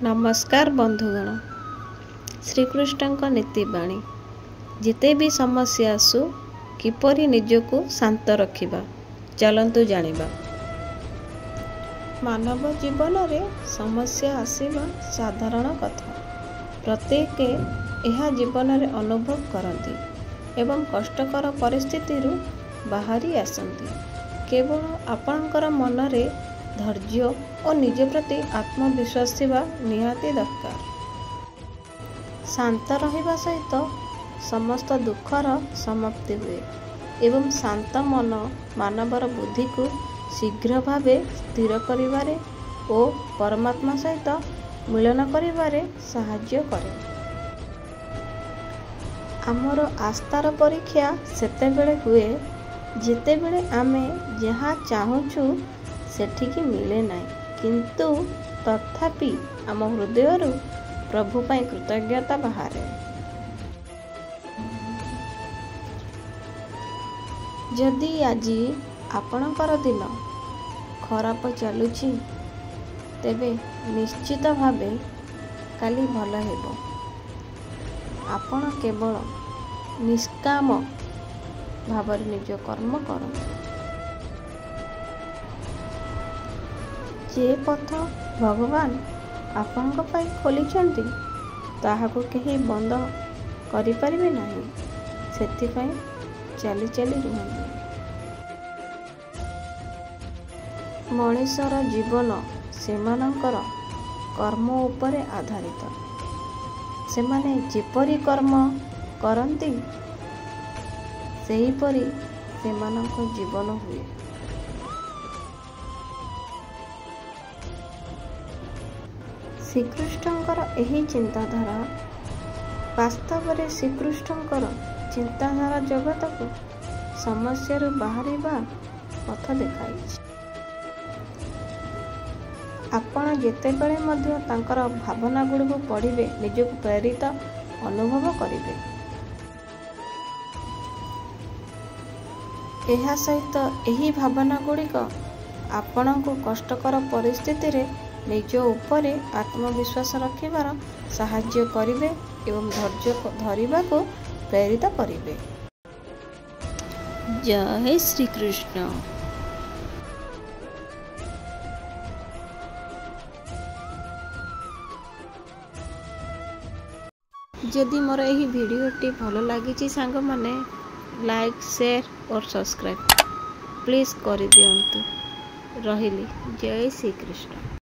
नमस्कार बंधुगण। श्रीकृष्ण नीतिवाणी जिते भी समस्या आसु किपरि निजको शांत रखिबा चलंतु जानिबा। मानव जीवन रे समस्या आसीबा साधारण कथा। प्रत्येक यह जीवन रे अनुभव करती एवं कष्टकर परिस्थिति बाहरी आसती। केवल आपणकर मन रे धैर्य और निज प्रति आत्मविश्वास थिबा निहाती दरकार। शांत रहिबा सहित समस्त दुखर समाप्ति हुए एवं शांत मन मानवर बुद्धि को शीघ्र भावे स्थिर करिबारे और परमात्मा सहित मिलन करिबारे साहाय्य करे। आमर आस्थार परीक्षा सेतेबेले हुए जेतेबेले आमे जहाँ चाहूचु सेठिकी मिले नहीं, किंतु तथापि आम हृदय प्रभु पाई कृतज्ञता बाहर। जदि आज आपणकर दिन खराब चलुची तेबे निश्चित भावे काली भल हेबो। आपण केवल निष्काम भावर निज कर्म करंतु। जे पथ भगवान आपणक पाई खोलिछंती ताहाको केही बंद करि परिबे नाही। सेथिपाई चली चली रुहंतु। मनुष्यर जीवन सेमानंकर कर्म उपरे आधारित। सेमाने जेपरि कर्म करंती सेहीपरि सेमानंक जीवन हुए। श्रीकृष्णकर एही चिंताधारा वास्तव में श्रीकृष्णकर चिंताधारा जगत को समस्या बाहर पथ देखाई। आपण जेतेबेले मध्य तांकर भावना गुड़ को पढ़िबे निजक प्रेरित अनुभव करिबे। एहा सहित एही भावना गुड़िक आपण को कष्टकर परिस्थिति रे निज उपरे आत्मविश्वास रखिबार साहाय्य करिवे एवं धैर्य धरिबा को प्रेरित करिवे। जय श्री कृष्ण। जदि मोर एही वीडियोटी भल लागिची सांग माने लाइक शेयर और सब्सक्राइब प्लीज करि दियंतु। रहिली। जय श्री कृष्ण।